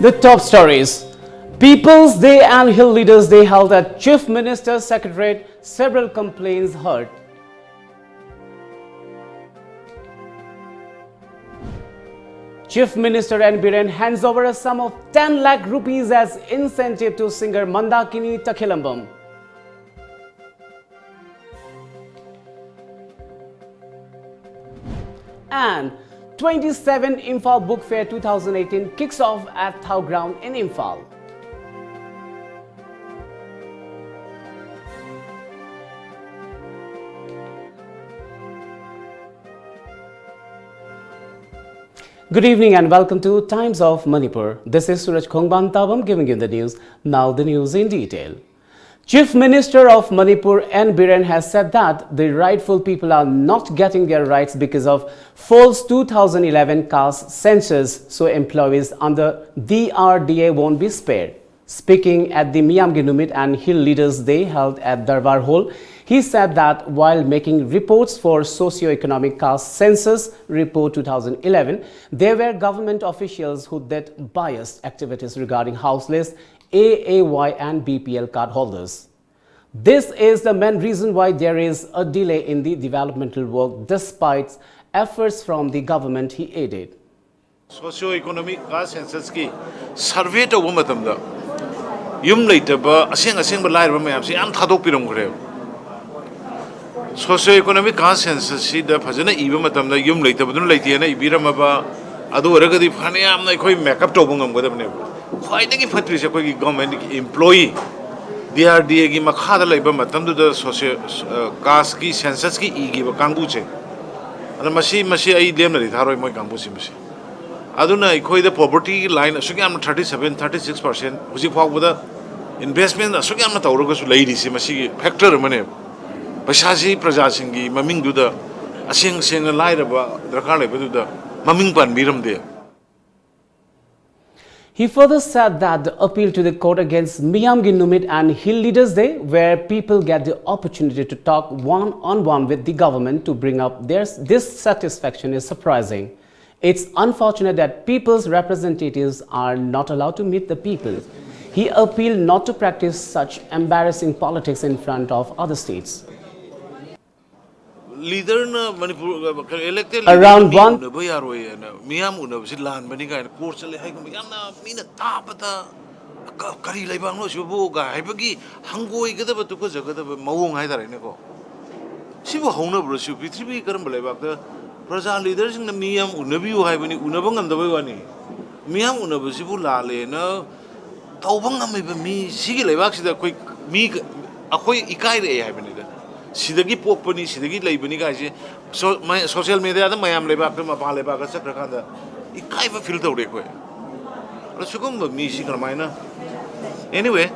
The top stories. People's Day and Hill Leaders Day held at Chief Minister's Secretariat. Several complaints heard. Chief Minister N Biren hands over a sum of 10 lakh rupees as incentive to singer Mandakini Takhellambam. And 27 Imphal Book Fair 2018 kicks off at THAU ground in Imphal. Good evening and welcome to Times of Manipur. This is Suraj giving you the news. Now the news in detail. Chief Minister of Manipur N Biren has said that the rightful people are not getting their rights because of false 2011 caste census, so employees under DRDA won't be spared. Speaking at the Lamjingbatomtv and Hill Leaders Day held at Darbar Hall, he said that while making reports for socio-economic caste census report 2011, there were government officials who did biased activities regarding house list, AAY and BPL card holders. This is the main reason why there is a delay in the developmental work despite efforts from the government, he added. Socio-economic caste census ki survey to matamda yum leitaba aseng ba lairba mayam si am thadok piram gre. Socio-economic caste census si da phajana iba matamda yum leitaba dun leitiana ibirama ba adu oragadi phane amna khoi makeup to bungam gadabne. Khwaidagi phatri se koi government employee DRDA ki makhada laiba matamdu da socio caste ki census ki igi ba kangbu che. Ana masi ai lemna ri tharoi moi kangbu si masi. Aduna ikoi the poverty line asuki am 37-36% huji phawbada investment asuki am tawroga su leiri si masi factor mane paisa si praja singi maming du da aseng lairaba darkar laiba du da maming pan biram de. He further said that the appeal to the court against Lamjingbatomtv and Hill Leaders Day, where people get the opportunity to talk one-on-one with the government to bring up their dissatisfaction, is surprising. It's unfortunate that people's representatives are not allowed to meet the people. He appealed not to practice such embarrassing politics in front of other states. Leader na Manipur elected around one miyam una si lan bani ka course le hai yam na mina tapata kari laibang no sibu ga hai bagi hangoi ga da tu ko jaga da mawong hai dare ne ko sibu hongna bro sibu prithvi karam laibak da praja leaders na miyam unabi hai bani unabang am da bai wani miyam unab sibu la le na tawbang am ba mi sigi laibak sida koi mi akoi ikai re hai bani da Sidagi popani, sidagi laibani guys. So my social media da mayam leba ka mapa leba ka sakra kanda. Ikai fa feel to rekwe. Ala sugum mi si karmaina. Anyway,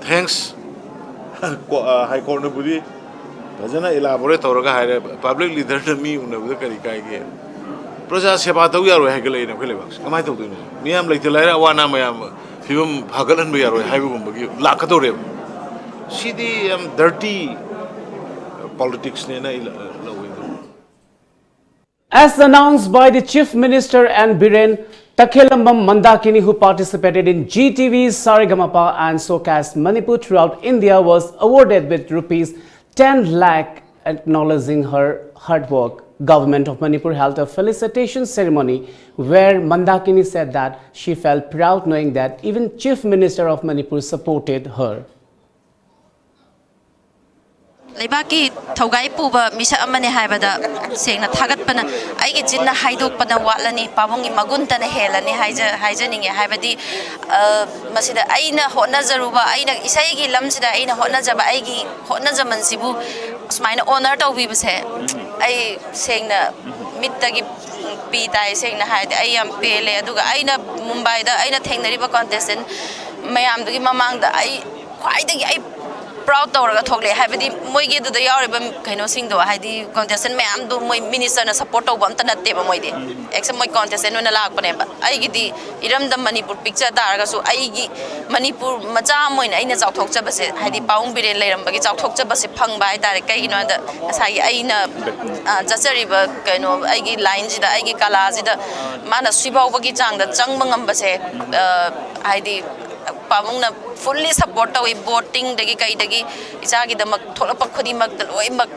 thanks High Court na budi. Bajana elaborate tawraga hai public leader na mi una budi kari kai ge. Praja seba taw yaro hai gelai na khele baks. Kamai taw dinu. Miyam like laira wana mayam fibum bhagalan bi yaro hai bum bagi lakato re. See the dirty politics. As announced by the Chief Minister N Biren, Takhellambam Mandakini, who participated in GTV's Saregamapa and showcased Manipur throughout India, was awarded with rupees 10 lakh acknowledging her hard work. Government of Manipur held a felicitation ceremony where Mandakini said that she felt proud knowing that even Chief Minister of Manipur supported her. Leibaki Togai Puba, Misa Amane Haibada, saying that Tagatpana, I get in the Haidupana Watlani, Pavongi Maguntana Helani, Hygienic Haibadi, Masida Aina, Honazaruba, Aina Isagi Lamsida, Aina Honazaba, Aigi, Honazaman Sibu, was my honor to we was here. I saying the Mitagi Pita, saying the Haid, I am Pele, Duga, Aina Mumbai, the Aina Tang the river contestant, Mayam the Mamang, I quite proud tawraga thokle haibadi moigi du da yawriba kaino singdo haidi contestant mayam du moi minister na support tawba amta natte ba moidi exam moi contestant na lak bane ba ai gi di iram da manipur picture daraga su ai gi manipur macha moi na aina chawthok chabase haidi paung biren leiram bagi chawthok chabase phang ba ai dare kai ino da sai aina jachari ba kaino ai gi line ji da ai gi kala ji da mana sibau bagi chang da chang mangam base haidi pamung na fully support tawi voting dagi kai dagi isa gi da mak thola pak khodi mak da loi mak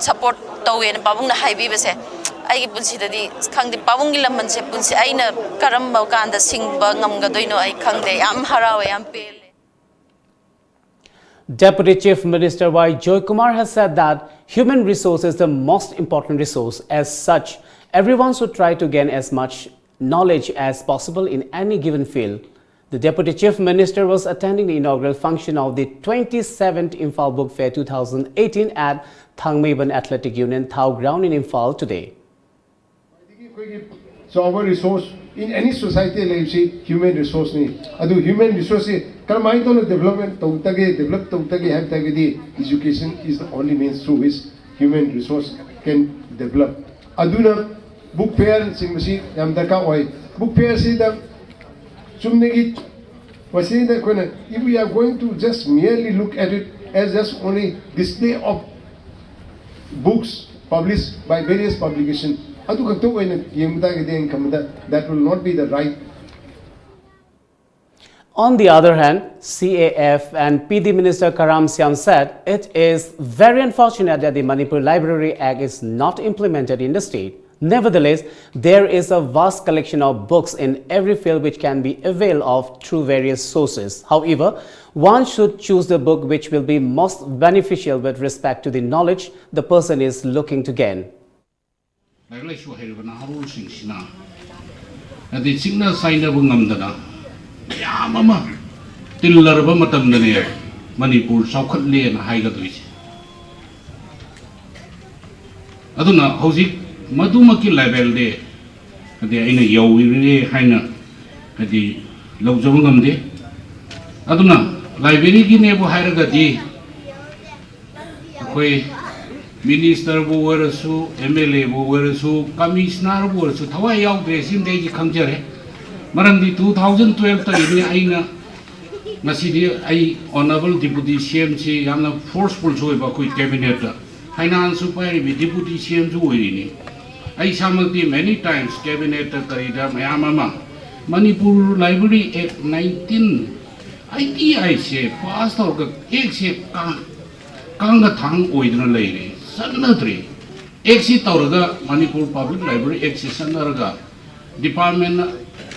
support tawi na pamung na haibi base ai gi punsi da di khang di pamung gi lamman se punsi ai na karam ba kan da singba ngam ga doino ai khang de yam harawe yam pel. Deputy Chief Minister Y. Joy Kumar has said that human resource is the most important resource. As such, everyone should try to gain as much knowledge as possible in any given field. The Deputy Chief Minister was attending the inaugural function of the 27th Imphal Book Fair 2018 at Thangmeiban Athletic Union THAU ground in Imphal today. So our resource in any society like say human resource ni adu human resource karamai to development develop have the education is the only means through which human resource can develop aduna book fair sing masi yam darka oi book fair si da sumnegi wasi da kona if we are going to just merely look at it as just only display of books published by various publications that will not be the right. On the other hand, CAF and PD Minister Karam Siam said it is very unfortunate that the Manipur Library Act is not implemented in the state. Nevertheless, there is a vast collection of books in every field which can be availed of through various sources. However, one should choose the book which will be most beneficial with respect to the knowledge the person is looking to gain. Like so here na harul sing sina adi singna saina bungam dana ya mama tillar ba matam ne manipur saukhat le na haiga doi aduna hojik madumaki level de adi aina yawi re haina adi lawjabungam de aduna library gi ne bo hairaga di koi Minister Bowerasu, MLA Bowerasu, Commissioner Bowerasu, Thawai Yaw Dresim Deji Kamjare, Marandi 2012 Aina Nasidi, I Honorable Deputy CMC, Yana forceful Soiba Quit Cabinet, Finance Superi, Deputy CM Zuini. I summoned him many times, Cabinet Karida, Mayamama, Manipur Library Act 19. I say, passed out the except Kanga Tang Oidna Lady. Sanatri, exit Tauraga, Manipur Public Library, exit Sanaraga, Department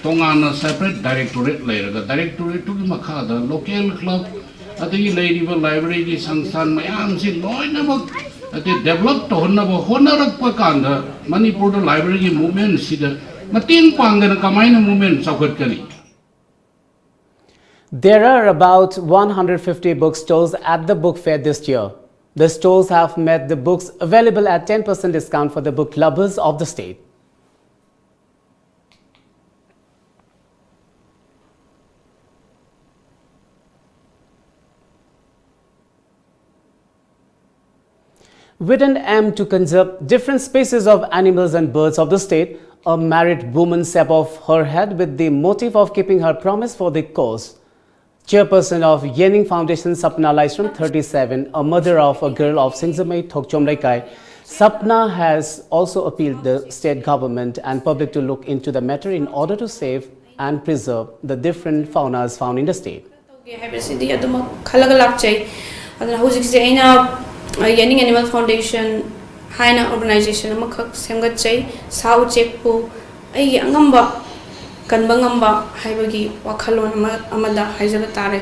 Tongana separate directorate later, the directorate to the Makada, local club, at the Lady Library, the Sansan, Mayam, Loinaba, at the developed Honaba, Honarak Pakanda, Manipur Library movement, Sida, Matin Panga, Kamina movement, Sakatari. There are about 150 bookstores at the book fair this year. The stores have made the books available at 10% discount for the book lovers of the state. With an aim to conserve different species of animals and birds of the state, a married woman set off her head with the motive of keeping her promise for the cause. Chairperson of Yening Foundation Sapna Laisram 37, a mother of a girl of Singzamay Thokchom Laikai, Sapna has also appealed the state government and public to look into the matter in order to save and preserve the different faunas found in the state. Yening Animal Foundation Haina organization Semgatchay, Sao Chekpu, Angamba. Kanbangamba haibagi wakhalon amada haijabatare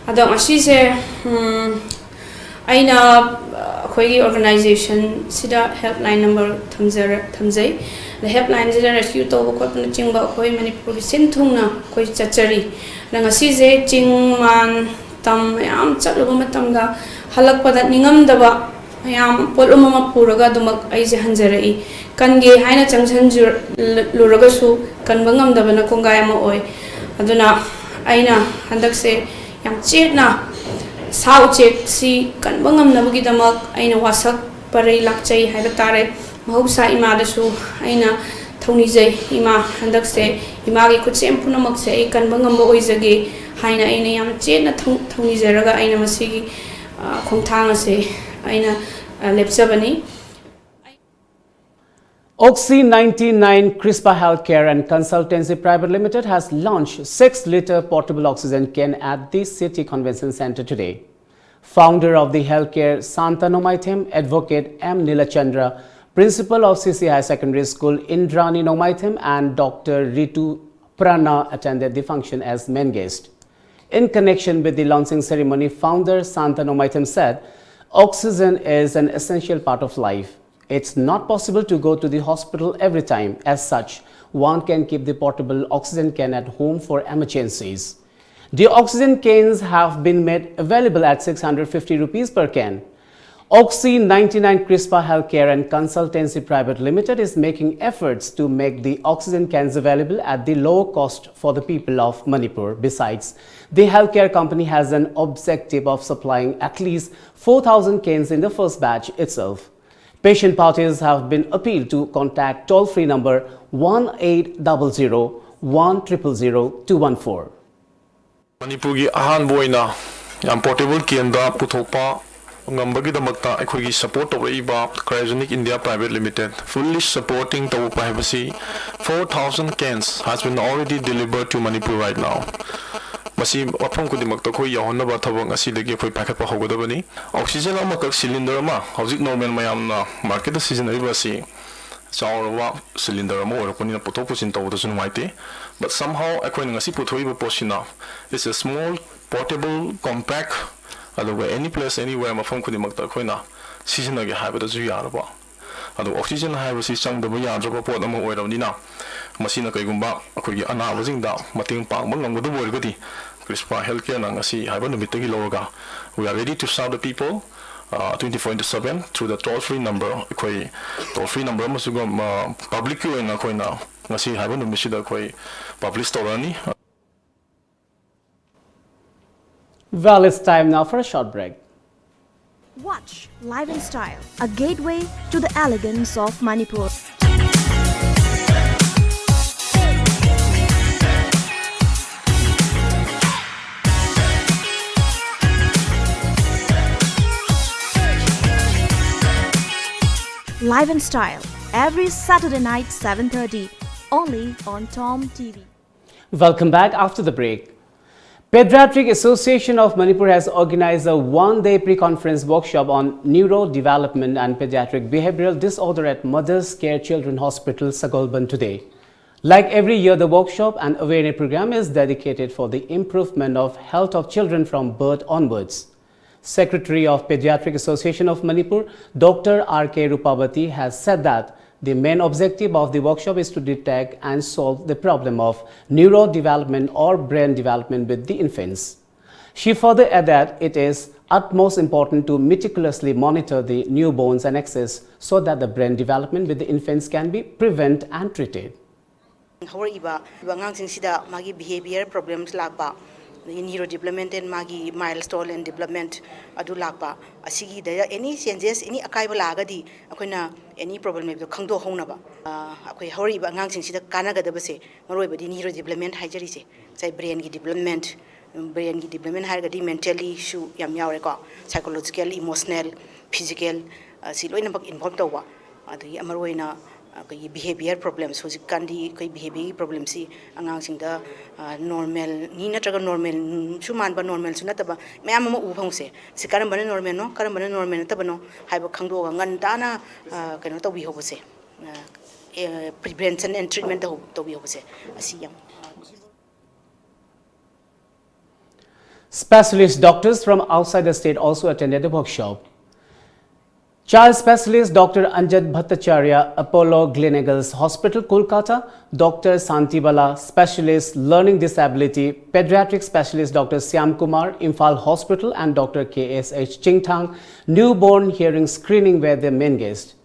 adong asise aina khoi organization sida helpline number thamjai the helpline sida rescue to ko pun chingba khoi manipur sinthungna khoi chachari nanga sije chingman tam yam chaluba matamga halakpada ningam daba yam polumama puraga dumak aise hanjarai kange haina changsan luragasu kanbangam dabana kongai ma oi aduna aina handakse yam chetna सा उचेक सी कनबंगम नबगी दमक आइना वासक परै लाक्चै हाइबा तारे महौसा इमादसु आइना थौनिजै इमा हंदक से इमा की खुसेम पुनमक से आई कनबंगम ओइजगे हाइना आइना याम चेना थौनिजरगा आइना मसिगी खोंथांग से आइना लेप्सबनी Oxy 99 CRISPR Healthcare and Consultancy Private Limited has launched 6-liter portable oxygen can at the City Convention Center today. Founder of the healthcare Santanomaitham, Advocate M. Nilachandra, Principal of CC High Secondary School Indrani Nomaitham and Dr. Ritu Prana attended the function as main guest. In connection with the launching ceremony, founder Santanomaitham said, oxygen is an essential part of life. It's not possible to go to the hospital every time. As such, one can keep the portable oxygen can at home for emergencies. The oxygen cans have been made available at 650 rupees per can. Oxy 99 CRISPR Healthcare and Consultancy Private Limited is making efforts to make the oxygen cans available at the low cost for the people of Manipur. Besides, the healthcare company has an objective of supplying at least 4,000 cans in the first batch itself. Patient parties have been appealed to contact toll-free number 1800-1000214. Manipurgi ahan boina yam portable kenda puthokpa ngambagi damakta aikhogi support tawreiba Cryogenic India Private Limited fully supporting tawpa habasi 4,000 cans has been already delivered to Manipur right now. Masi wapam kudimakta khoi yahonna ba thabang asidagi khoi pakhatpa hogodabani oxygen amakak cylinder ma hojik normal mayamna market season ibasi chawrawa cylinder ama oropani puthok pusin tawdasu nuaite but somehow akhoi ngasi puthoiba posina is a small portable compact aduga any place anywhere mafam kudimakta khoina season agi habada ju yaraba adu oxygen habasi changdaba yadraba pot ama oirawnina masina kaigumba akhoi ana wajingda mating pangba ngamgodu boirgadi CRISPR Healthcare nang asi haiba numitagi loga we are ready to serve the people 24/7 through the toll-free number akhoi toll-free number masuga public ki oina khoina ngasi haiba numisida akhoi publish tawrani. Well, it's time now for a short break. Watch Live in Style, a gateway to the elegance of Manipur. Live in Style, every Saturday night 7:30, only on THAU TV. Welcome back after the break. Pediatric Association of Manipur has organized a one-day pre-conference workshop on neurodevelopment and pediatric behavioral disorder at Mother's Care Children Hospital, Sagolban today. Like every year, the workshop and awareness program is dedicated for the improvement of health of children from birth onwards. Secretary of Pediatric Association of Manipur, Dr. R.K. Rupavati, has said that the main objective of the workshop is to detect and solve the problem of neurodevelopment or brain development with the infants. She further added that it is utmost important to meticulously monitor the newborns and access so that the brain development with the infants can be prevented and treated. Behavior problems neurodevelopment and magi milestone and development adu lakpa asigi da any changes any akaiba lagadi akoina any problem me khangdo honaba akoi hori ba ngang sing sida kanaga da base maroi badi neurodevelopment haijari se sai brain gi development hargadi mentally issue yam yaure ko psychological emotional physical si loina bak involved tawa adu amaroina behavior problems so kandi koi behavior problems si angang singda normal ni natraga normal suman ba normal sunataba mayam ma u phongse si karam bana normal no karam bana normal tabano haiba khangdo ngan dana kano to bi hobose prevention and treatment to bi hobose asi yam. Specialist doctors from outside the state also attended the workshop. Child specialist Dr. Anjad Bhattacharya, Apollo Gleneagles Hospital, Kolkata, Dr. Santibala, specialist learning disability, pediatric specialist Dr. Syam Kumar, Imphal Hospital, and Dr. KSH Chingthang, newborn hearing screening were the main guests.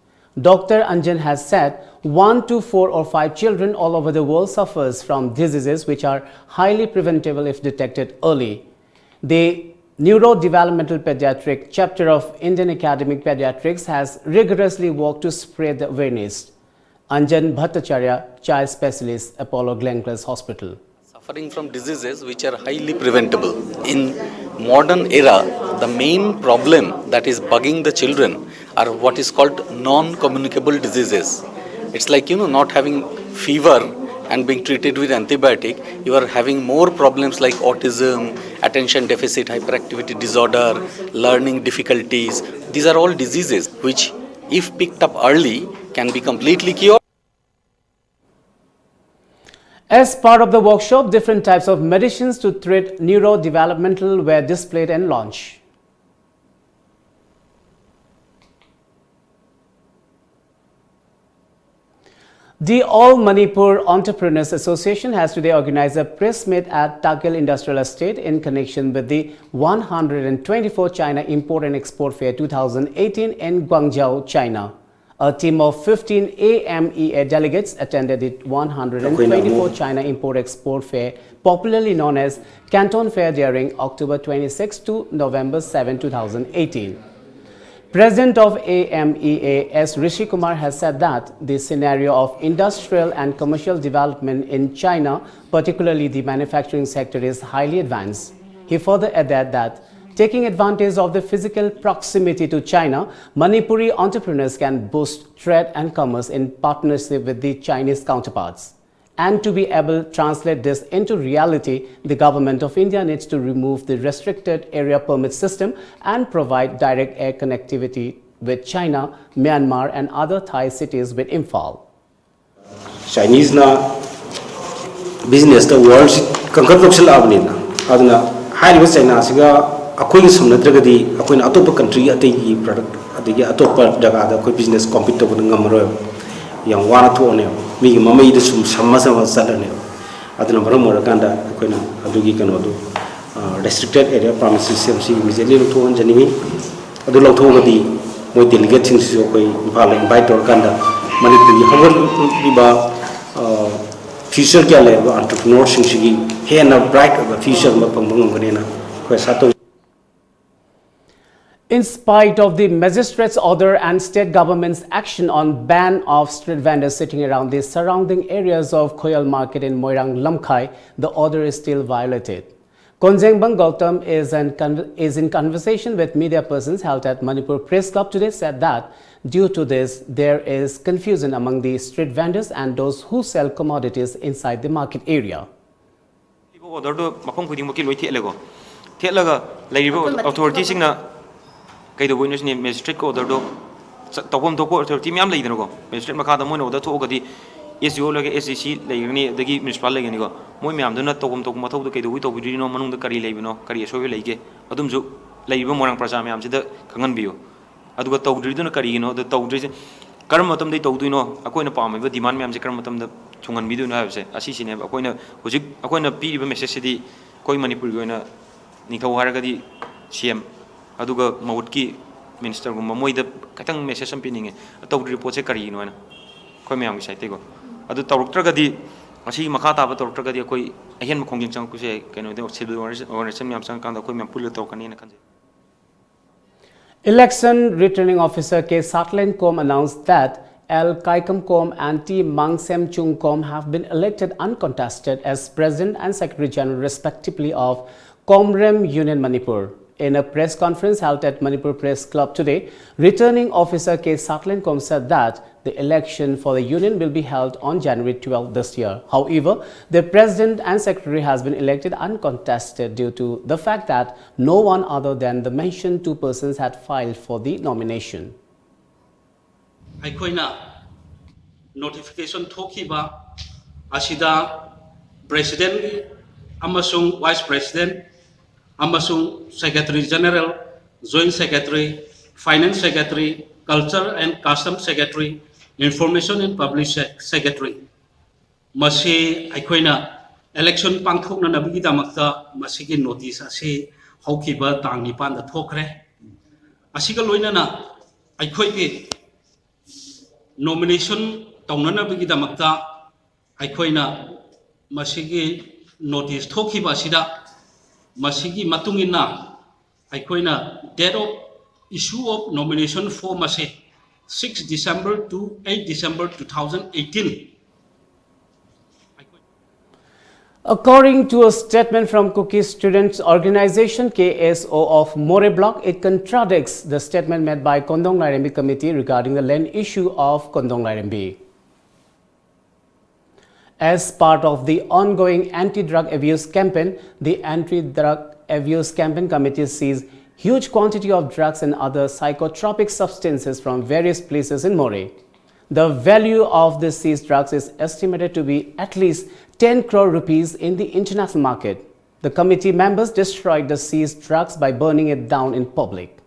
Dr. Anjan has said 1 to 4 or 5 children all over the world suffers from diseases which are highly preventable if detected early. The Neurodevelopmental Pediatric chapter of Indian Academic Pediatrics has rigorously worked to spread the awareness. Anjan Bhattacharya, child specialist, Apollo Glencrest Hospital. Suffering from diseases which are highly preventable. In modern era, the main problem that is bugging the children are what is called non-communicable diseases. It's like, not having fever and being treated with antibiotic, you are having more problems like autism, attention deficit hyperactivity disorder, learning difficulties. These are all diseases which, if picked up early, can be completely cured. As part of the workshop, different types of medicines to treat neurodevelopmental were displayed and launched. The All Manipur Entrepreneurs Association has today organized a press meet at Takhel Industrial Estate in connection with the 124 China Import and Export Fair 2018 in Guangzhou, China. A team of 15 AMEA delegates attended the 124 China Import-Export Fair, popularly known as Canton Fair, during October 26 to November 7, 2018. President of AMEA S. Rishi Kumar has said that the scenario of industrial and commercial development in China, particularly the manufacturing sector, is highly advanced. He further added that taking advantage of the physical proximity to China, Manipuri entrepreneurs can boost trade and commerce in partnership with the Chinese counterparts. And to be able to translate this into reality, the government of India needs to remove the restricted area permit system and provide direct air connectivity with China, Myanmar and other Thai cities with Imphal. Chinese na business the world kankan local abnina aduna high China siga akoi samnadragadi akoi atop country ategi product ategi atop jaga da koi business compete to ngamro yang wana to ne mi mamai de sum sama salane aduna baram morakanda akoi na adugi kanodu restricted area permit system si immediately to on jani adu lo thogadi moi delegate sing si koi Imphal invite or kanda Manipuri hawal biba future kya le entrepreneurs sing si he na bright future ma pangmang ganena koi sato. In spite of the magistrate's order and state government's action on ban of street vendors sitting around the surrounding areas of Khoyal Market in Moirang Lamkhai, the order is still violated. Konjengbang Gautam is in conversation with media persons held at Manipur Press Club today, said that due to this, there is confusion among the street vendors and those who sell commodities inside the market area. Kaido witness ni magistrate ko order do tawom to ko authority myam leideno ko magistrate makha da moino order thogadi SGO lage SCC leigni dagi municipal leigni ko moi myam duna tawom to mathau do kaido wi to bidi no manung da kari leibino kari sobe leige adum ju leiba morang praja myam sida kangan biyo aduga tawdri duna kari no da tawdri karam matam dei tawduino akoina pamai ba demand myam se karam matam da thungan bidu na habse asi sine akoina hojik akoina pi ba message sidi koi manipur goina nithau haragadi CM aduga mawutki minister gumma moida katang message am pininge tawdri report se kari no na khoi myam gi site go adu tawruktragadi asi makha ta ba tawruktragadi koi ahen khongjing chang ku se keno de civil organization myam sang kanda koi myam pul to kani na khanje. Election Returning Officer K. Satlen Kom announced that L. Kaikam Kom and T. Mangsem Chung Kom have been elected uncontested as President and Secretary General respectively of Komrem Union Manipur. In a press conference held at Manipur Press Club today, Returning Officer K. Satlen Kom said that the election for the union will be held on January 12 this year. However, the President and Secretary has been elected uncontested due to the fact that no one other than the mentioned two persons had filed for the nomination. Aikoina notification thokiba asida President amasung Vice President amasung Secretary General, Joint Secretary, Finance Secretary, Culture and Customs Secretary, Information and Public Secretary. Masi aikoina election pangthok na nabigi damakta masigi notice ase haukiba tang nipan da thokre. Asiga loina na aikoigi nomination tawna nabigi damakta aikoina masigi notice thokiba sida masigi matungina ꯑꯩꯈꯣꯏꯅ date of issue of nomination form ꯑꯁꯦ 6 December to 8 December 2018. According to a statement from Cookie Students Organization KSO of More Block, it contradicts the statement made by Kondong Lairembi Committee regarding the land issue of Kondong Lairembi. As part of the ongoing anti-drug abuse campaign, the Anti-Drug Abuse Campaign Committee seized huge quantity of drugs and other psychotropic substances from various places in More. The value of the seized drugs is estimated to be at least 10 crore rupees in the international market. The committee members destroyed the seized drugs by burning it down in public.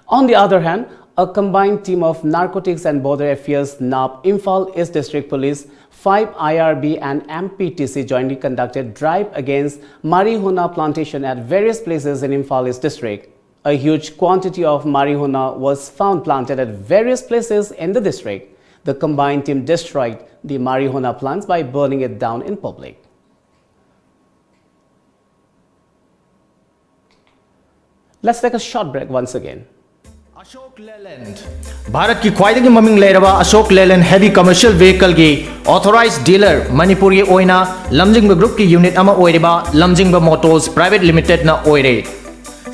On the other hand, a combined team of Narcotics and Border Affairs NAB, Imphal East District Police, 5 IRB and MPTC jointly conducted drive against marijuana plantation at various places in Imphal East District. A huge quantity of marijuana was found planted at various places in the district. The combined team destroyed the marijuana plants by burning it down in public. Let's take a short break once again. Ashok Leyland Bharat ki khwaidagi maming leiraba Ashok Leyland heavy commercial vehicle gi authorized dealer Manipur gi oina lamjingba group ki unit ama oiriba lamjingba motors private limited na oire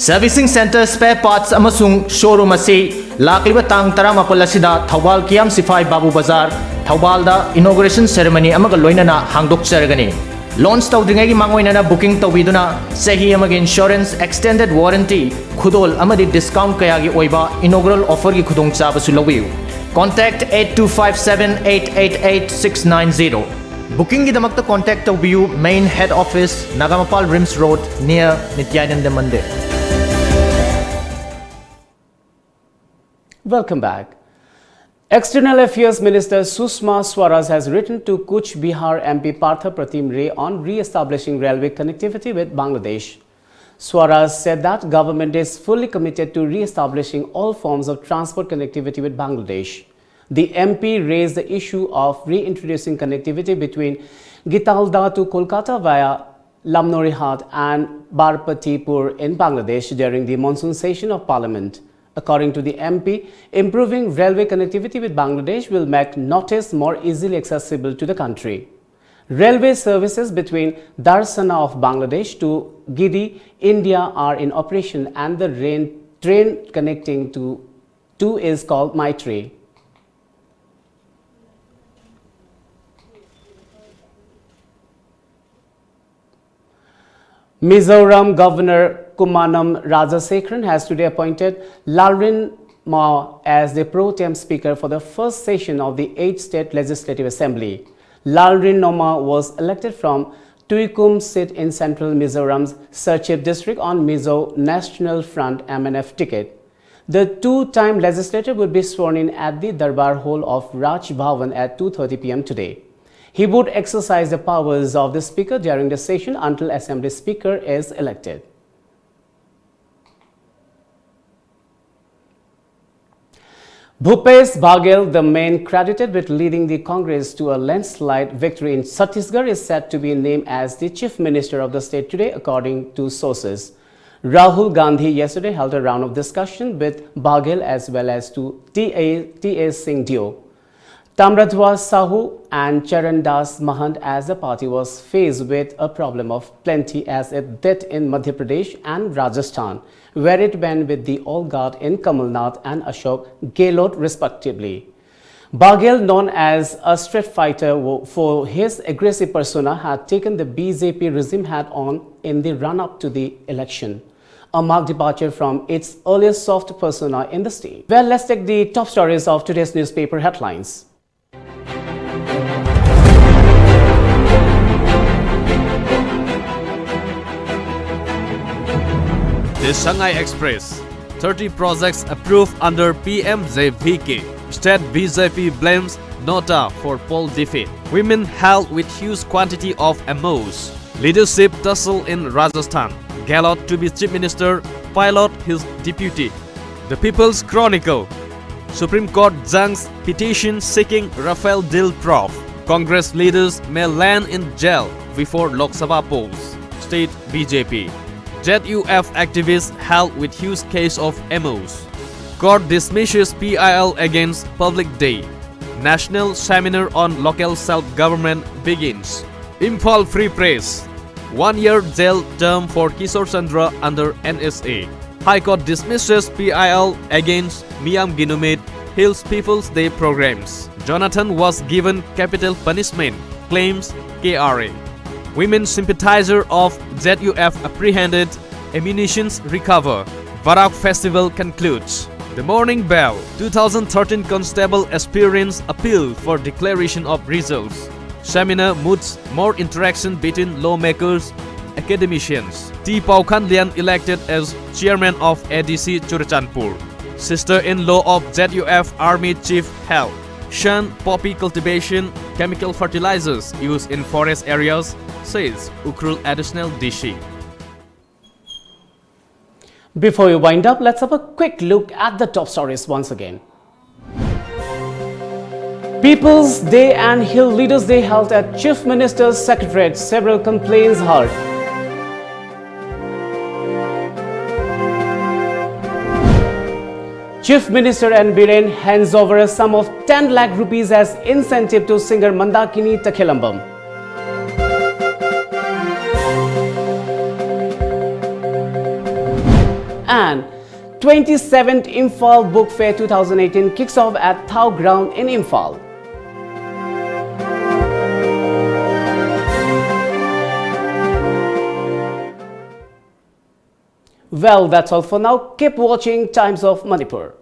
servicing center spare parts amasung showroom asi lakliba tang taramapal asida Thawbal Kiam Sifai Babu Bazar Thawbal da inauguration ceremony amaga loinana hangdok chargani launch tawdringai mangoinana booking tawbiduna sahi amagi insurance extended warranty khudol amadi discount kayagi oiba inaugural offer gi khudong chabasu lobiu contact 8257888690 booking gi damakta contact tawbiu main head office Nagamapal Rims Road near Nityananda Mandir. Welcome back. External Affairs Minister Sushma Swaraj has written to Cooch Behar MP Partha Pratim Ray on re-establishing railway connectivity with Bangladesh. Swaraj said that government is fully committed to re-establishing all forms of transport connectivity with Bangladesh. The MP raised the issue of reintroducing connectivity between Gitalda to Kolkata via Lamnorihat and Barpatipur in Bangladesh during the monsoon session of Parliament. According to the MP, improving railway connectivity with Bangladesh will make Northeast more easily accessible to the country. Railway services between Darsana of Bangladesh to Gidi, India are in operation and the train connecting to two is called Maitri. Mizoram Governor Kumanam Rajasekaran has today appointed Lalrin Mao as the pro tem speaker for the first session of the 8th State Legislative Assembly. Lalrin Noma was elected from Tuikum seat in central Mizoram's Serchip district on Mizo National Front MNF ticket. The two-time legislator would be sworn in at the Darbar Hall of Raj Bhavan at 2:30 p.m. today. He would exercise the powers of the speaker during the session until Assembly Speaker is elected. Bhupesh Baghel, the man credited with leading the Congress to a landslide victory in Chhattisgarh, is said to be named as the Chief Minister of the state today, according to sources. Rahul Gandhi yesterday held a round of discussion with Baghel as well as to T.A. Singh Dio, Tamradhwa Sahu and Charan Das Mahant, as the party was faced with a problem of plenty as it did in Madhya Pradesh and Rajasthan, where it went with the All Guard in Kamal Nath and Ashok Gehlot respectively. Baghel, known as a street fighter for his aggressive persona, had taken the BJP regime hat on in the run-up to the election, a marked departure from its earlier soft persona in the state. Well, let's take the top stories of today's newspaper headlines. The Shanghai Express, 30 projects approved under PMJVK. State BJP blames Nota for poll defeat. Women held with huge quantity of ammos. Leadership tussle in Rajasthan. Gehlot to be Chief Minister, pilot his deputy. The People's Chronicle. Supreme Court junks petition seeking Rafale deal proof. Congress leaders may land in jail before Lok Sabha polls. State BJP. ZUF activists held with huge case of MOs. Court dismisses PIL against Public Day. National seminar on local self-government begins. Imphal Free Press. 1 year jail term for Kishore Chandra under NSA. High Court dismisses PIL against Miyam Ginumet Hills People's Day programs. Jonathan was given capital punishment, claims KRA. Women sympathizer of ZUF apprehended, ammunitions recover. Barak Festival concludes. The Morning Bell. 2013 Constable Aspirants appeal for declaration of results. Seminar moods more interaction between lawmakers, academicians. T. Paukhan Lian elected as chairman of ADC Churachandpur. Sister-in-law of ZUF Army Chief held. Shun poppy cultivation, chemical fertilizers used in forest areas, says Ukrul Additional DC. Before we wind up, let's have a quick look at the top stories once again. People's Day and Hill Leaders Day held at Chief Minister's Secretariat. Several complaints heard. Chief Minister N Biren hands over a sum of 10 lakh rupees as incentive to singer Mandakini Takhellambam. And 27th Imphal Book Fair 2018 kicks off at THAU ground in Imphal. Well, that's all for now. Keep watching Times of Manipur.